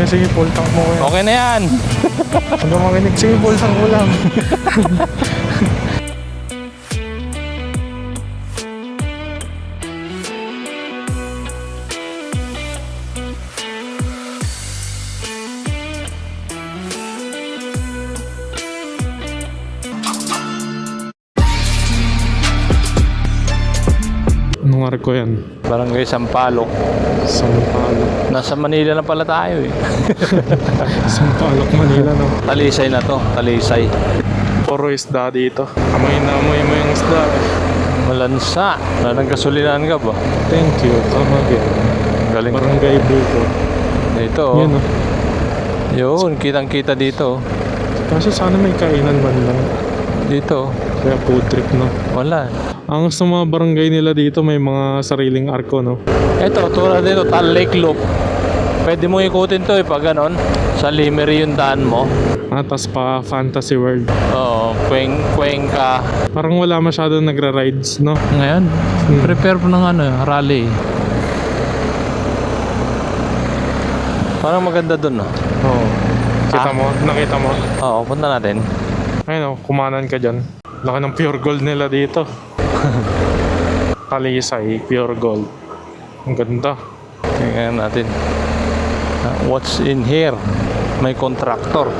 sige, full tank mo yan. Okay na yan. Huwag ka makinig, sige, full tank mo lang. Anong arko yan? Barangay Sampaloc. Sampalok. Nasa Manila na pala tayo eh. Sampalok, Manila, no? Talisay na to, Talisay. Puro isda dito. Amoy na amoy mo yung isda. Malansa. Wala ng gasolinahan ka ba? Thank you. Kamagin. Galing. Barangay Biko. Dito oh. Yan, no? Yun, kitang kita dito. Kaso sana may kainan man lang. Dito. Kaya food trip, no? Wala. Ang sa mga barangay nila dito may mga sariling arko, no? Ito, tulad dito, Tal Lake Loop. Pwede mo ikutin to eh, pag ganon. Sa Limery yung daan mo. Tas pa Fantasy World. Oo, Cuenca. Parang wala masyadong nagra-rides, no? Ngayon, prepare po ng rally. Parang maganda dun, no? Oo. Kita mo? Nakita mo? Oo, punta natin. Ayun, kumanan ka dyan. Laki ng pure gold nila dito. Talisay, pure gold. Ang ganda. Tingnan natin. What's in here? May contractor.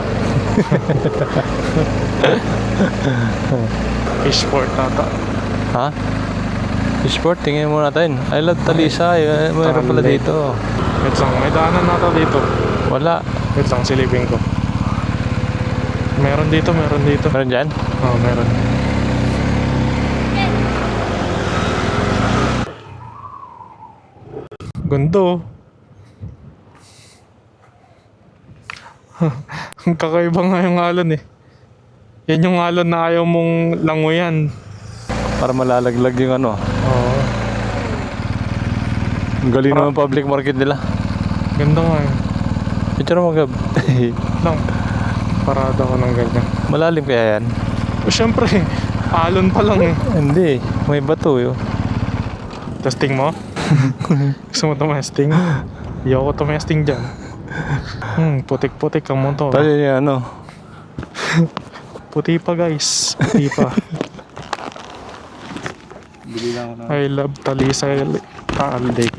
Fishport nata. Ha? Fishport, tingnan mo natin. I love Talisay. Mayroon pala dito. Wait lang, may daanan nata dito. Wala. Wait lang, silipin ko. Meron dito, meron dito. Meron dyan? Oo, meron. Ganda, oh. Ang kakaiba nga yung alon eh. Yan yung alon na ayaw mong languyan. Para malalaglag yung ano. Oo. Ang galing naman public market nila. Ganda nga eh. Picture mo Gab. Lang. Parada ko ng ganyan. Malalim kaya yan? O syempre, alon pa lang eh. Hindi. May bato yun. Testing mo? Gusto mo tumesting? Ayoko tumesting dyan. Putik-putik ang motor. Tayo niya ano. Puti pa guys. Puti pa. Bili lang ako I love Talisay Taal Lake.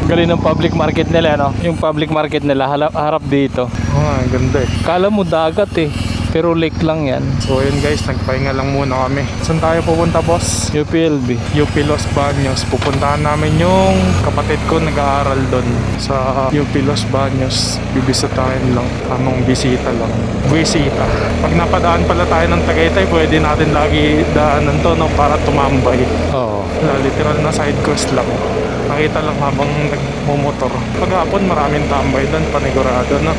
Galing ng public market nila, no? Yung public market nila, harap dito. Ang ganda eh. Kala mo dagat eh. Pero lake lang yan. So yun guys, nagpahinga lang muna kami. Saan tayo pupunta boss? UPLB. UP Los Baños. Pupuntahan namin yung kapatid ko nag-aaral doon sa UP Los Baños. Bibisitahin lang. Tamang bisita lang. Bisita. Pag napadaan pala tayo ng Tagaytay, pwede natin lagi daanan to, no? Para tumambay. Oo. Literal na side quest lang. Nakita lang habang nagmumotor. Paghapon maraming tambay doon, panigurado, no?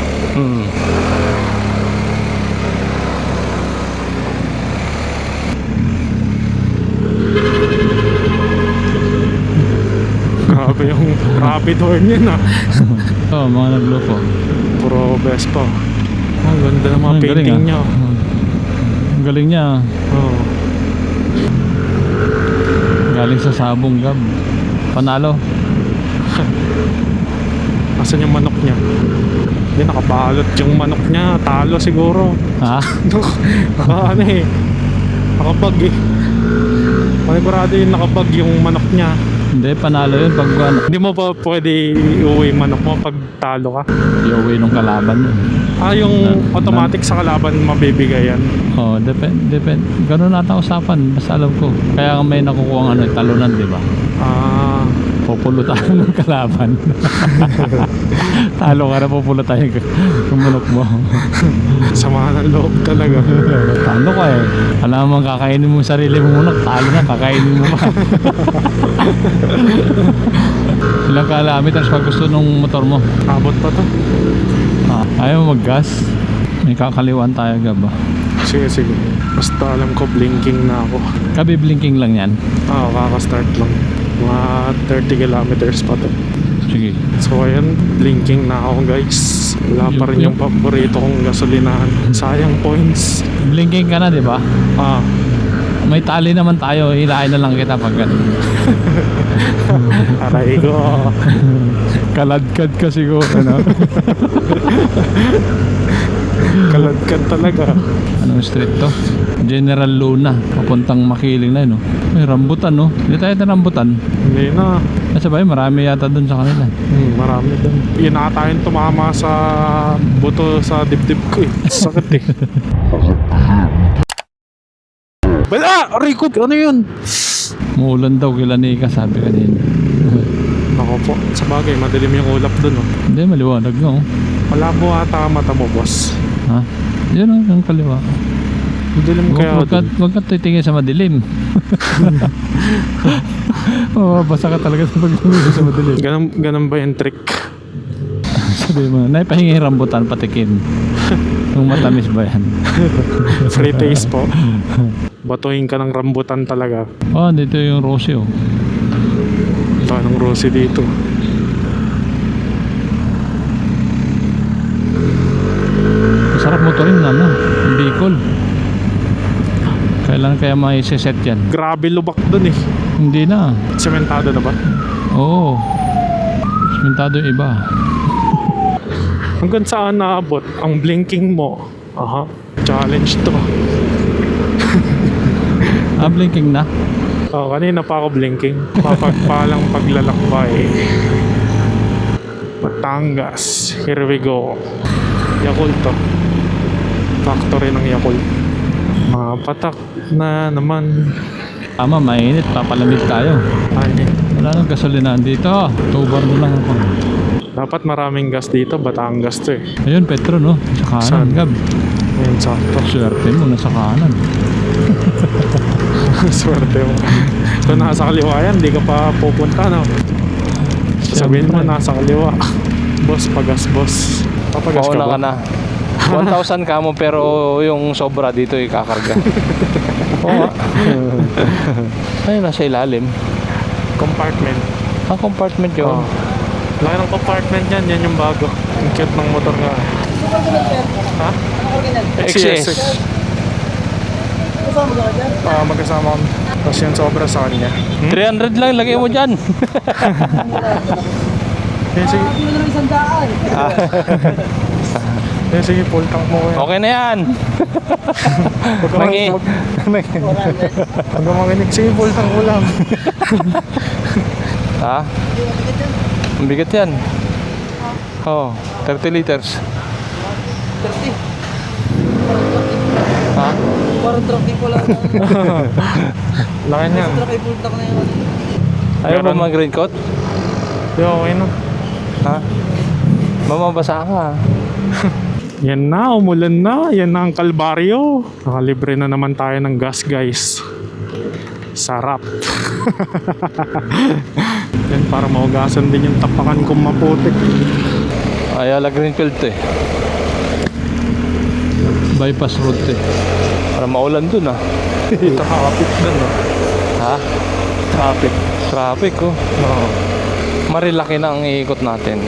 Grabe yung rapid horn yun ah. Oo, mga nagloko. Puro Vespa. Ang ganda ng mga painting niya. Ang galing niya. Oo. Galing sa sabong Gab. Panalo. Asan yung manok niya? Hindi, nakabalot yung manok niya. Talo siguro. Ha? Ano eh. Nakabag eh. Panigurado yung nakabag yung manok niya. Hindi, panalo yun pag ano. Hindi mo pa pwede iuwi manok mo pag talo ka. Iuwi nung kalaban yun. Yung automatic sa kalaban mabibigay yan. Oo, depende. Ganun nata usapan. Basta alam ko. Kaya may nakukuha ang talunan, di ba? Pupulo tayo ng kalaban. Talo ka na, pupulo tayo yung manok mo. Sama ng loob talaga. Talo ka eh. Alam mo, kakainin mo sarili mo manok. Talo na, kakainin mo pa. Ilang kalamit tapos pag gusto nung motor mo. Abot pa to. Ayaw mo mag-gas. May kakaliwan tayo Gab. Sige. Basta alam ko blinking na ako. Kabi-blinking lang yan. Kaka-start lang. Mga 30 kilometers pa to. Sige. So ayun, blinking na ako guys. Wala pa rin yung paborito kong gasolinahan. Sayang points. Blinking ka na, di ba? Ah, May tali naman tayo. Ilain na lang kita pag ganun. aray ko. Kaladkad ka siguro, no? Kaladkad talaga. Anong street to? General Luna. Papuntang Makiling na, no? May rambutan, no? Hindi tayo na rambutan. Hindi na. Sabay, marami yata dun sa kanila. Marami doon. Yun na tayong tumama sa buto sa dibdib ko eh. Sakit eh. Bala! Rico! Ano yun? Muulan daw kila Nika, sabi kanina. Ako po. Sa bagay, madilim yung ulap doon oh. Hindi, maliwanag nga, oh. Malabo ata ang mata mo, boss. Ha? Yan, oh, yung kaliwa. Madilim kaya Huwag ka titingin sa madilim. Basa ka talaga sa pagtingin sa madilim. Ganun ba yung trick? Sabi mo, naipahingi rambutan patikim. Kung matamis ba yan? Free taste po. Batuhin ka ng rambutan talaga. Dito yung rosy, oh. Anong rosy dito? Masarap mo to rin, ano? Bicol. Kailan kaya may set yan? Grabe lubak dun eh. Hindi na. Sementado na ba? Oo. Simentado yung iba. Hanggang saan naabot ang blinking mo? Aha. Challenge to. Blinking na. Kanina pa ako blinking. Mapagpalang paglalakbay. Batangas. Here we go. Yakult to. Factory ng Yakult. Mga patak na naman. Tama, mainit. Papalamig tayo. Ay, Wala nang gasolinahan dito. Tubar mo lang ako. dapat maraming gas dito. Batangas to eh. Ayun, Petro, no? Sa Saan? kanan, Gab. Ayun, sakto. Swerte mo, nasa kanan. Swerte mo. So nasa kaliwa yan, di ka pa pupunta, no? Sabihin mo, Siyempre. nasa kaliwa. Boss, pagas, boss. Papagas ka Pauna ba? ka na. 1,000 ka mo pero yung sobra dito ikakarga. Oo nga. Ayun, nasa ilalim. Compartment. Compartment yun. Oh. Laki ng compartment yan, yan yung bago. Ang cute ng motor nga. Ha? XS. Magkasama kami. Tapos yung sobra sa kanya. 300 lang, lagay mo dyan. Sige, sige, full tank mo yan. Okay na yan. Huwag ka Mangi. Huwag ka manginig. Sige, full tank mo lang. Ha? Ang bigat yan. 30 liters. 30. Ha? Parang trucking ko lang. Laki niyan. Trucking full tank na yun. Ayaw ba Meron. mag-raincoat? Di, okay na. Ha? Mamabasa ka. Yan na, umulan na. Yan na ang kalbaryo. Nakalibre na naman tayo ng gas, guys. Sarap. Yan, para mahugasan din yung tapakan kong maputik. Ayala Greenfield to eh. Bypass road to eh. Para maulan dun ah. Traffic dun, no? Ha? Traffic. Traffic oh. Oo. Marilaki na ang iikot natin.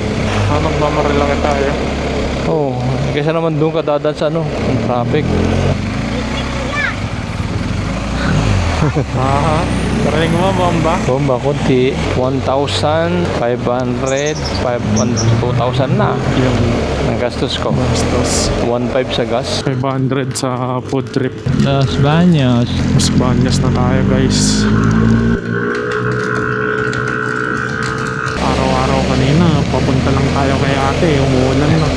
Magmamaril lang tayo. Oo. Kaysa naman doon ka dadan sa ano, ang traffic. Karating mo, bomba? Bomba, konti. 1,500, 2,000 na. Yung Ang gastos ko. bastos. 1,500 sa gas. 500 sa food trip. Las Bañas. Mas banyas na tayo, guys. Araw-araw kanina, papunta lang tayo kay ate. Umuulan na.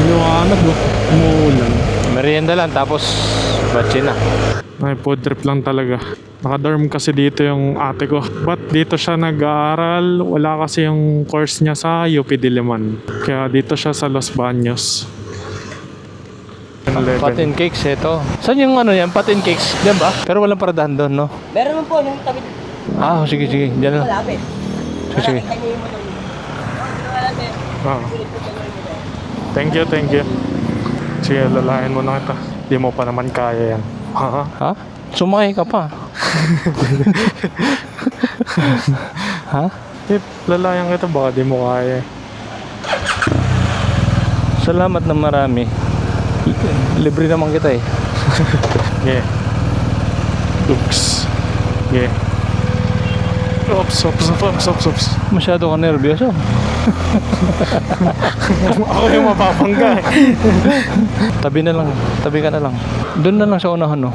Liwanag, umuulan. Merienda lang, tapos batsi na. Ay, food trip lang talaga. Nakadorm kasi dito yung ate ko. But dito siya nag-aaral. Wala kasi yung course niya sa UP Diliman. Kaya dito siya sa Los Baños. Patin cakes, ito. Saan yung ano yan? Patin cakes. Diyan ba? Pero walang paradahan doon, no? Meron mo po yung tabi. Sige, sige. Diyan na. Malapit. Sige. Ah. Thank you, thank you. Sige, lalahin mo na kita. Di mo pa naman kaya yan. Ha? Ha? Sumakay ka pa. Ha? Eh, lalayan kita, baka di mo kaya. Salamat na marami. Libre naman kita eh. Yeah. Oops. Yeah. Ops. Masyado ka nervyoso. Ako yung mapapangga eh. Tabi na lang. Tabi ka na lang. Doon na lang sa unahan, no?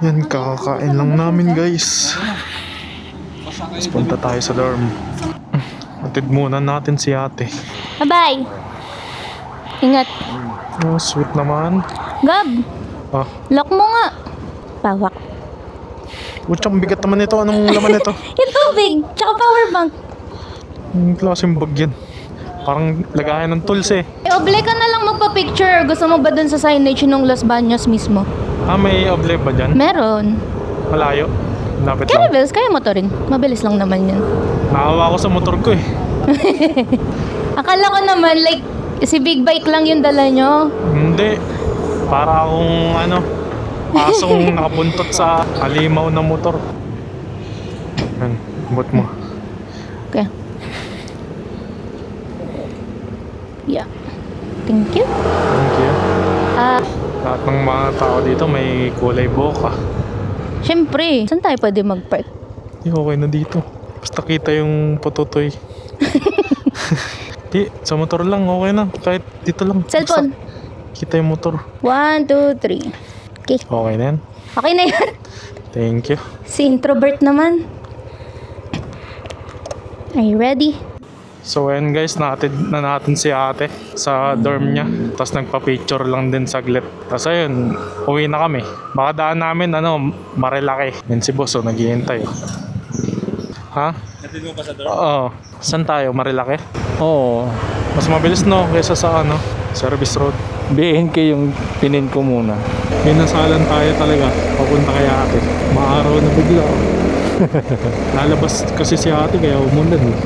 Yan, kakakain lang namin guys. Tapos punta tayo sa dorm. Atid muna natin si ate. Bye-bye. Ingat. Oh, sweet naman. Gab, Ah, lock mo nga. Pawak. utsang bigat naman ito. Anong laman ito? Yung tubig, tsaka power bank. Yung klaseng bag yan. Parang lagayan ng tools eh. Oble ka na lang magpa-picture. Gusto mo ba dun sa signage ng Los Baños mismo? Ah, may oble ba dyan? Meron. Malayo. Lapit Kaya lang. Bells, kaya mo to rin. Mabilis lang naman yun. Naawa ko sa motor ko eh. Akala ko naman, like, si big bike lang yung dala nyo. Hindi. Para akong asong nakabuntot sa halimaw na motor. Yan, bot mo. Okay. Yeah. Thank you. Thank you. Lahat ng mga tao dito may kulay boka. Syempre, saan tayo pwede mag-park? Okay na dito. Basta kita yung pututoy. Di, sa motor lang, okay na. Kahit dito lang. Cellphone. Basta kita yung motor. 1, 2, 3. Okay. Okay na yan. Okay na yan. Thank you. Si introvert naman. Are you ready? So ayan guys, natin na natin si ate sa dorm niya. Tapos nagpa-picture lang din saglit. Tapos ayun, uwi na kami. Baka daan namin, Marilaki. Yan si boss, naghihintay. Ha? Natid mo pa sa dorm? Oo. Saan tayo? Marilaki? Oo. Mas mabilis no, kaysa sa Service Road. BNK yung pinin ko muna. Minasalan tayo talaga. Papunta kay ate. Maaraw na bigla. Lalabas kasi si ate kaya umulan eh.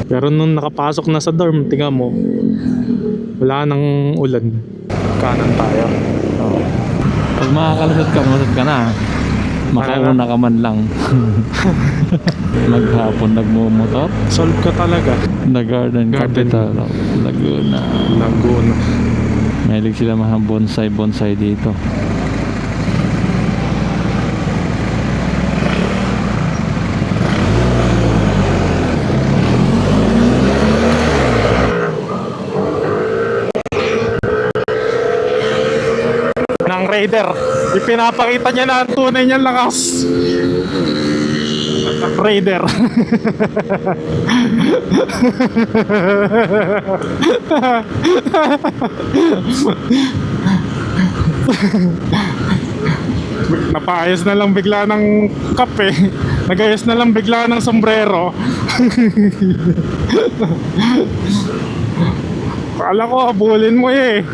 Pero nung nakapasok na sa dorm, tingnan mo, wala nang ulan. Kanan tayo. Oo. Pag makakalusot ka, masot ka na. Makauna ka man lang. Maghapon nagmumotor. Solve ka talaga. Garden Garden. Capital of Laguna. Laguna. Mahilig sila mga bonsai dito. Ng Raider. Ipinapakita niya na ang tunay niyang lakas. Raider. Napaayos na lang bigla ng kape. Nagayos na lang bigla ng sombrero. Kala ko habulin mo eh.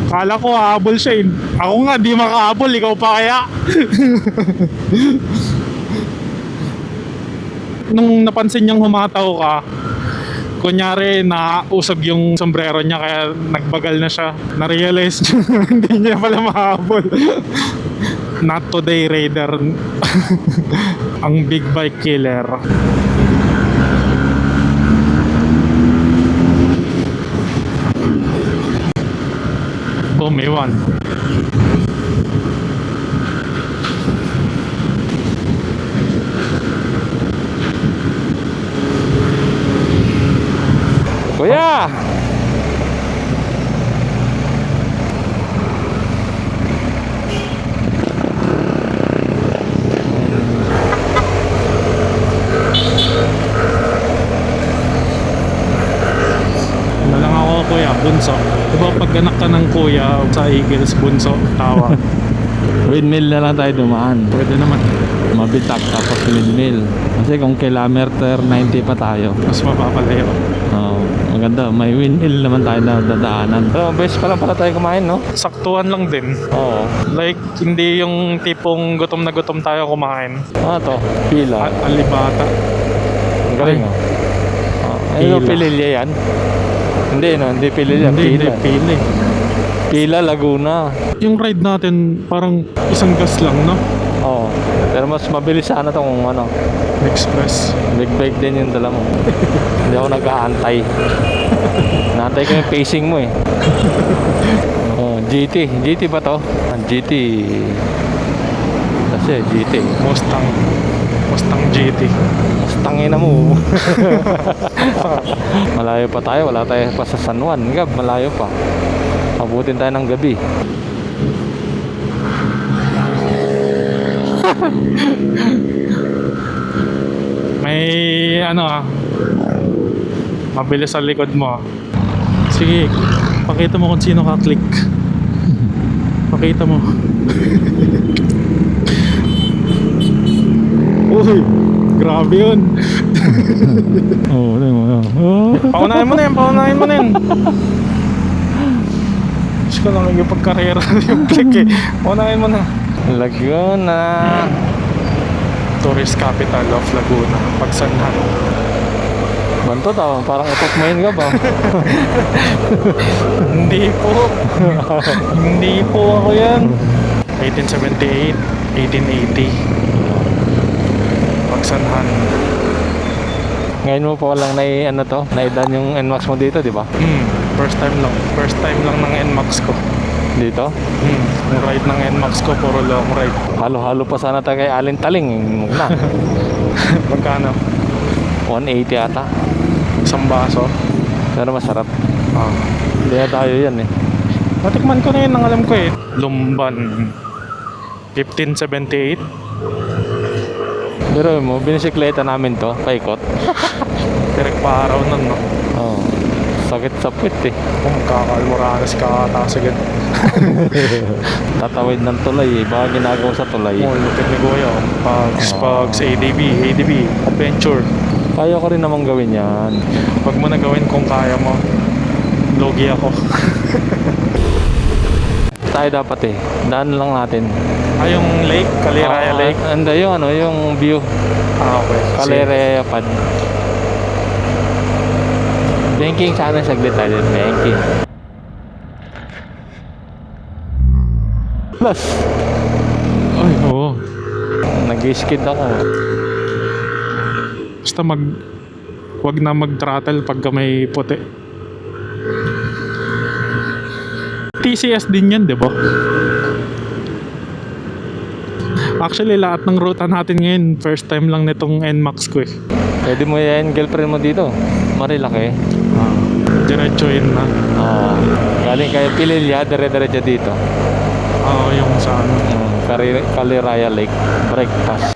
Kala ko hahabol siya eh. Ako nga di makahabol, ikaw pa kaya? Nung napansin niyang humataw ka, kunyari nausog yung sombrero niya kaya nagbagal na siya. Na-realize niya na hindi niya pala mahabol. Not today, Raider. Ang big bike killer. Oh, may one. Kuya! Nalang ako kuya, bunso. Diba pag anak ka ng kuya sa Eagles, bunso, tawa. Windmill na lang tayo dumaan. Pwede naman. Mabitak tapos windmill. Kasi kung kilometer 90 pa tayo. Mas mapapalayo. Maganda, may windmill naman tayo na dadaanan. Pero best pa lang pala tayo kumain, no? Saktuhan lang din. Oo. Like, hindi yung tipong gutom na gutom tayo kumain. Ano to? Pila. Alibata. Ang galing, Ay. oh. Ano, Pila. Pililya yan? Hindi, no? Hindi Pililya. Hindi, Pila. pili. Pila, Laguna. Yung ride natin, parang isang gas lang, no? Oo. Pero mas mabilis sana tong ano. Express. Big bike din yung dala mo. Hindi ako nag-aantay. Naantay ko yung pacing mo eh. Oh, GT. GT ba to? GT. Kasi GT. Mustang. Mustang GT. Mustangin na mo. Malayo pa tayo. Wala tayo pa sa San Juan. Gab, malayo pa. Abutin tayo ng gabi. May mabilis sa likod mo. Sige, pakita mo kung sino ka-click. Pakita mo. Uy, grabe yun. Oo, ano mo. Oh. Paunahin mo na yan, paunahin mo na yan. Diyos ko lang yung pagkarera yung click eh. Paunahin mo na. Laguna. Tourist capital of Laguna, Pagsanhan. Banto tao, parang ipot mo yun ka ba? Hindi po. Hindi po ako yan. 1878, 1880. Pagsanhan. Ngayon mo pa walang naidan yung NMAX mo dito, di ba? First time lang. First time lang ng NMAX ko. Dito? Yung ride ng NMAX ko, puro long ride. Halo-halo pa sana tayo kay Alin Taling. Na. Magkano? 180 ata. Isang baso. Pero masarap. Ah. Hindi na tayo yan eh. Natikman ko na yun, ang alam ko eh. Lumban. 1578. Pero mo, binisikleta namin to, paikot. Direct pa araw nun, no? Oo. Sakit sa puwit eh. Kung magkakalmoranas ka taas agad. Tatawid ng tulay eh. Baka ginagawa sa tulay. Oh, lupit ni Kuya. Pugs, ADB, adventure. Kaya ko rin namang gawin yan. Huwag mo na gawin kung kaya mo. Logi ako. Tayo dapat eh. Daan lang natin. Yung lake, Caliraya Lake. Hindi, yung view. Okay. Caliraya Pad. Banking sana saglit tayo. Banking. Plus. Ay, oo. Nag-skid ako. Basta wag na mag-throttle pagka may puti. TCS din yan, di ba? Actually, lahat ng ruta natin ngayon, first time lang nitong NMAX ko eh. Pwede mo yan, girlfriend mo dito. Marilaki. Diretso yun na. Galing kayo Pililya, dire-diretso dito. Yung sa ano. Caliraya Lake. Breakfast.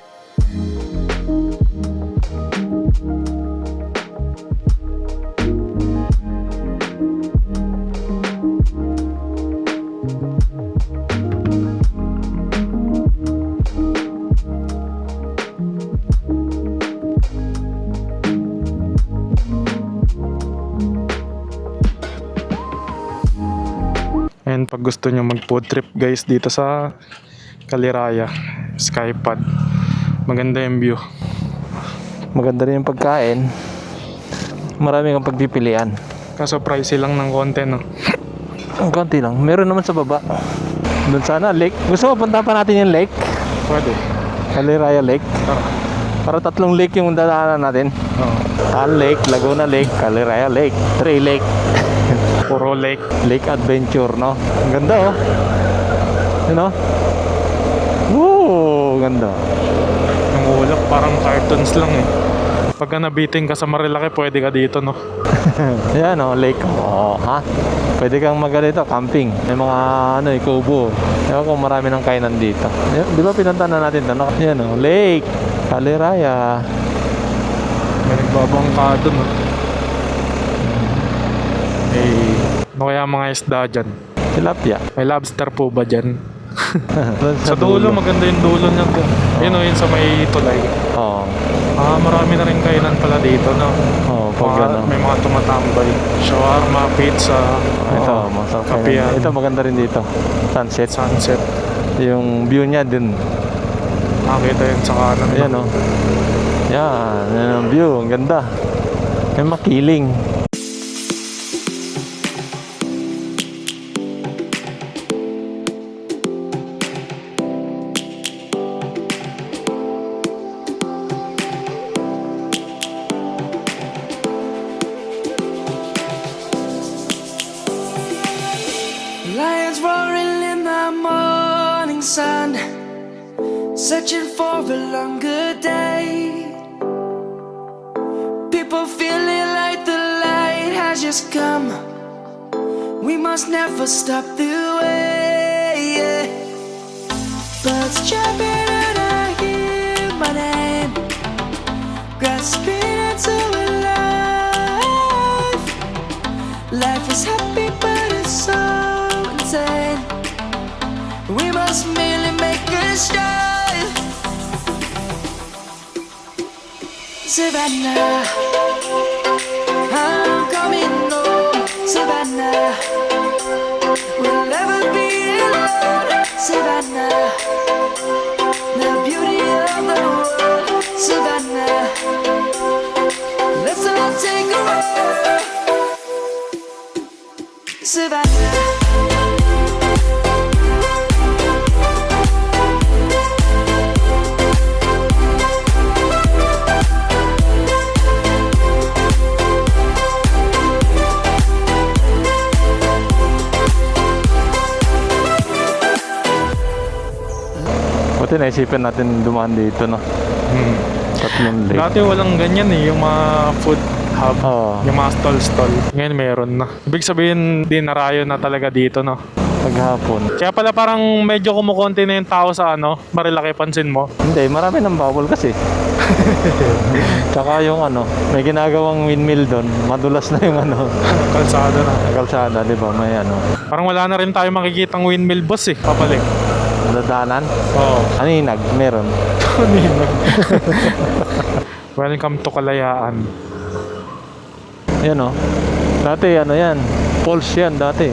And pag gusto nyo mag food trip guys dito sa Caliraya, Skypad, maganda yung view. Maganda rin yung pagkain. Marami kang pagpipilian. Kaso pricey lang ng konti, no? Ang konti lang. Meron naman sa baba. Doon sana, lake. Gusto mo punta pa natin yung lake? Pwede. Caliraya Lake. Para 3 lake yung dadaanan natin. Taal Lake, Laguna Lake, Caliraya Lake. 3 lake. Puro lake. Lake Adventure, no? Ang ganda, oh. You know? Woo! Ganda. Yung ulap parang cartoons lang eh. Pagka nabiting ka sa Marilaki, pwede ka dito, no? Yan, oh, lake. Oh, ha? Pwede kang magalito, camping. May mga, kubo. Ewan kung marami ng kainan dito. Di ba pinunta na natin ito, no? Yan, oh, lake. Caliraya. May nagbabangka dun, no? Ano kaya mga isda dyan? Tilapia. May lobster po ba dyan? Doon Sa dulo, maganda yung dulo niya. Yun o, yun sa may tulay. Oo. Marami na rin kainan pala dito, no? Oh, pag ano. May mga tumatambay. Shawarma, pizza. Ito, oo, masarap kapihan, kainan. Ito maganda rin dito. Sunset. sunset. Yung view niya din. Nakita yun sa kanan. Ayan oh. Yan, yan ang view. Ang ganda. May makiling. Lions roaring in the morning sun, searching for a longer day. People feeling like the light has just come. We must never stop the way. Birds chirping and I hear my name, grasping into a life. Life is happy but it's so insane. We must merely make a strive. Savannah, I'm coming home. Savannah, we'll never be alone. Savannah, the beauty of the world. Savannah, let's all take a walk. Savannah. Buti naisipan natin dumaan dito, no? Tatlong lake. Dati walang ganyan eh, yung mga food hub, Oo. yung mga stall. Ngayon meron na. Ibig sabihin, dinarayo na talaga dito, no? Paghapon. Kaya pala parang medyo kumukonti na yung tao sa ano, Marilaki, pansin mo. Hindi, marami ng bawal kasi. Tsaka yung ano, may ginagawang windmill doon. Madulas na yung ano, Kalsada na. kalsada, di ba? May ano, Parang wala na rin tayo makikitang windmill boss eh, papalik. dadanan. Oo. Aninag, meron. Welcome to Kalayaan. Yan o. Dati ano yan, falls yan dati.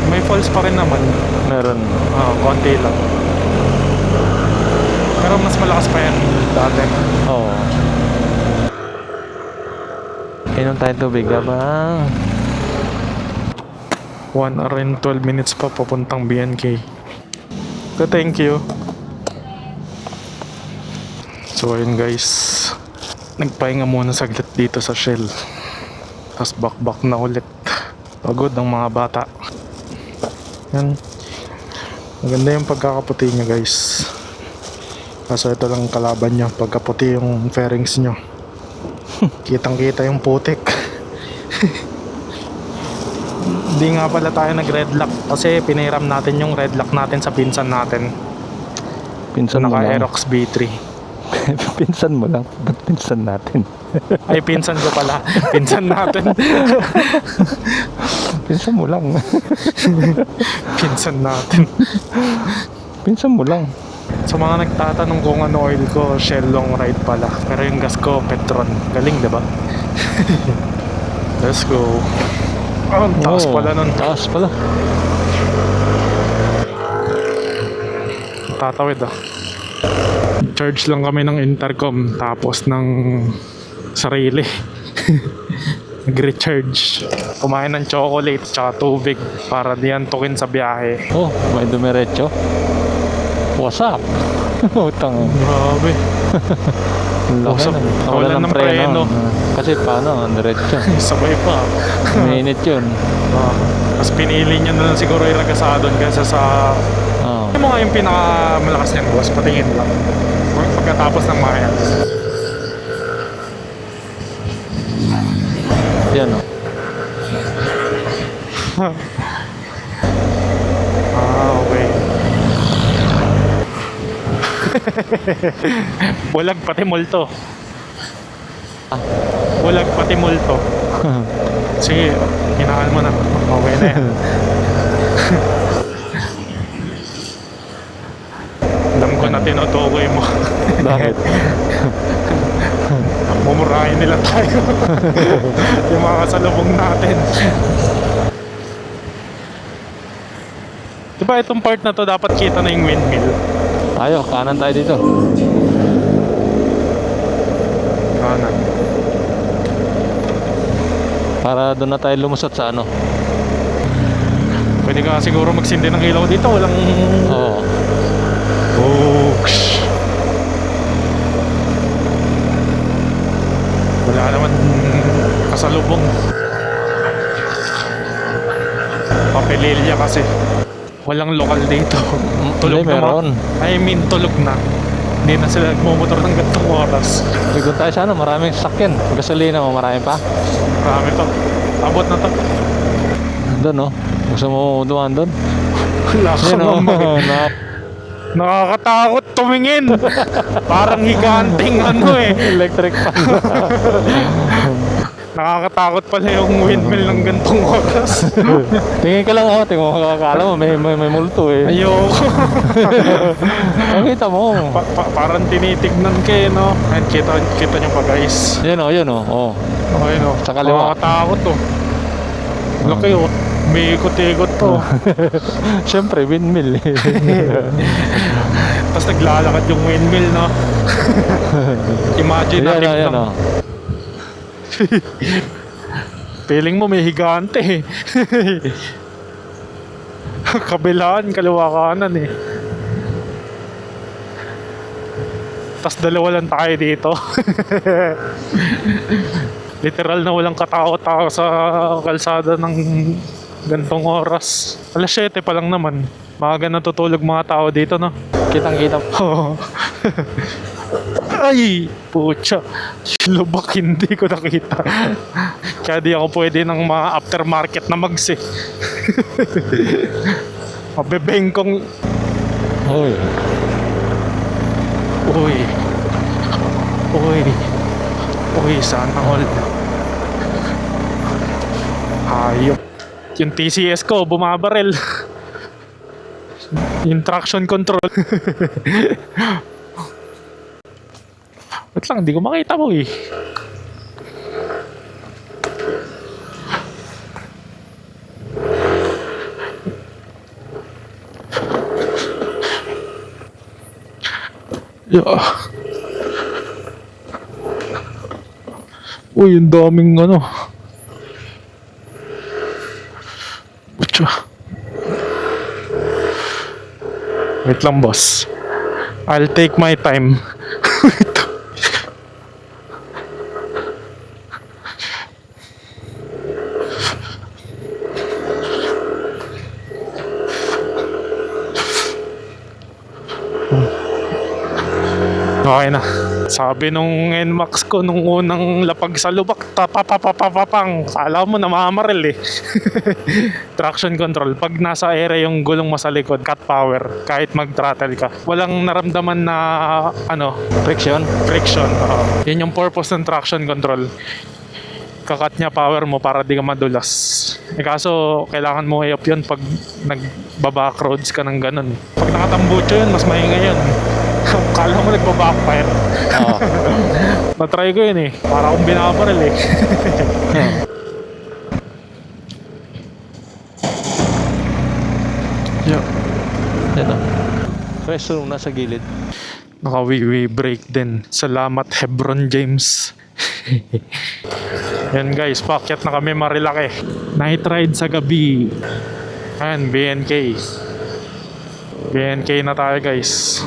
May falls pa rin naman. Meron. Konti lang. Pero mas malakas pa yan dati. Oo. Inom tayo tubig, bang. 1 hour and 12 minutes pa papuntang BNK. So, thank you. So, ayun guys. Nagpahinga muna saglit dito sa Shell. Tapos back na ulit. Pagod ang mga bata. Yan. Maganda yung pagkakaputi niya guys. Kaso ito lang kalaban niya. Pagkaputi yung fairings niyo. Kitang kita yung putik. Hindi nga pala tayo nag-red lock kasi pinahiram natin yung red lock natin sa pinsan natin. Pinsan mo Naka lang. Aerox B3. Pinsan mo lang. Ba't pinsan natin? Ay, pinsan ko pala. Pinsan natin. Pinsan mo lang. Pinsan natin. Pinsan mo lang. Sa mga nagtatanong kung ano oil ko, Shell long ride pala. Pero yung gas ko, Petron. Galing, diba? Let's go. Ang taas Oo, pala nun. Taas pala. Tatawid ah. Charge lang kami ng intercom tapos ng sarili. Nag-recharge. Kumain ng chocolate tsaka tubig para diantukin sa biyahe. Oh, may dumiretso. What's up? Utang. Grabe. Laki Usap. na. Wala ng preno. Kasi paano? Ang diretso. Sabay pa. Minute yun. Tapos pinili niya na lang siguro yung Ragasadon kaysa sa... Oh. Ano mo nga yung pinakamalakas niyan, boss? Patingin lang. Pagkatapos ng Mayas. Yan o. Okay. Bulag pati multo. Bulag pati multo. Sige, hinaan mo na. Okay na yan. Alam ko na tinutukoy mo. Bakit? Mumurahin nila tayo. Yung mga kasalubong natin. Diba itong part na to dapat kita na yung windmill? Ayo, kanan tayo dito. Kanan. Para doon na tayo lumusot sa ano. Pwede ka siguro magsindi ng ilaw dito. Walang... Oo. Oh, ksh. Wala naman kasalubong. Papelilya kasi. Walang lokal dito. Tulog Hindi, na meron. I mean, tulog na. Hindi na sila nagmumotor ng gantong oras. Doon tayo sa ano, maraming sasakyan. Gasolina mo, marami pa. Marami to. Abot na to. Doon, no? Gusto mo dumaan doon? Wala ka Yan, no? naman. Nakakatakot tumingin. Parang higanting ano eh. Electric fan. Nakakatakot pala yung windmill ng gantong oras. Tingin ka lang ako, tingin mo kakakala mo, may multo eh. Ayoko. Nakita mo. Parang tinitignan kayo, no? Ayan, kita nyo pa, guys. Yan o, yun o. Oh. Okay, no? Sa kaliwa. Nakakatakot, oh. Laki, oh. May ikot-ikot to. Siyempre, windmill eh. Tapos naglalakad yung windmill, no? Imagine Yan natin o, yan o. Feeling mo may higante eh. Kabilaan, kaliwa kanan eh. Tas dalawa lang tayo dito. Literal na walang katao-tao sa kalsada ng gantong oras. Alas 7 pa lang naman. Maaga natutulog mga tao dito, no? Kitang-kita. Oo. Ay, pucha. Lubak, hindi ko nakita. Kaya di ako pwede ng mga aftermarket na mags eh. Mabebengkong. Uy. Uy. Uy. Uy, sana all. Hayop. Yung TCS ko, bumabarel. Yung traction control. Wait lang, hindi ko makita mo eh. Yeah. Uy, ang daming ano. Pucha. Wait lang, boss. I'll take my time. Okay na. Sabi nung NMAX ko nung unang lapag sa lubak, tapapapapapang. Kala mo namamaril eh. Traction control. Pag nasa area yung gulong mo sa likod, cut power. Kahit mag-throttle ka. Walang naramdaman na ano, Friction. friction. Yun yung purpose ng traction control. Kakat niya power mo para di ka madulas. Eh kaso, kailangan mo i-up yun pag nagbaback roads ka ng ganun. Pag nakatambucho yun, mas maingay yun. Kala mo nagbabackfire. Oo. Na-try ko yun eh. Para akong binabaril eh. Yeah. Yan o. Restroom nasa gilid. Naka-wee break din. Salamat Hebron James. Yan guys, paakyat na kami Marilaki. Night ride sa gabi. Ayan, BNK. BNK na tayo guys.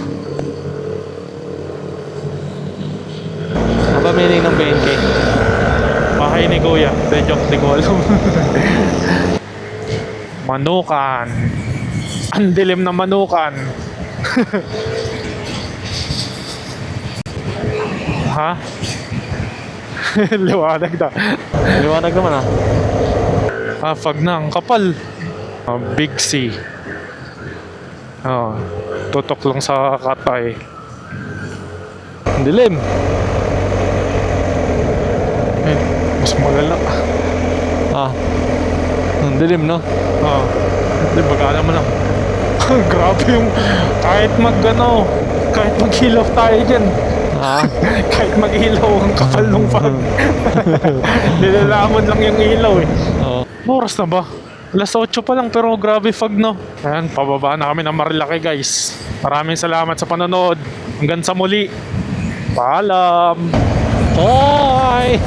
Ano ba meaning ng BNK? Bahay ni Kuya. De joke, di ko alam. Manukan. Ang dilim na manukan. Ha? Liwanag na. Liwanag naman ah. Pag na, ang kapal. Big C. Tutok lang sa katay. Ang dilim. Eh, mas malala. Ang dilim no? Di ba alam mo lang. Grabe yung kahit Kahit mag-ilaw tayo dyan. Ha? Kahit mag-ilaw ang kapal ng fog. Nilalamon lang yung ilaw eh. Oo. Oras na ba? Alas 8 pa lang pero grabe fog no. Ayan, pababa na kami ng Marilaki guys. Maraming salamat sa panonood. Hanggang sa muli. Paalam! Bye!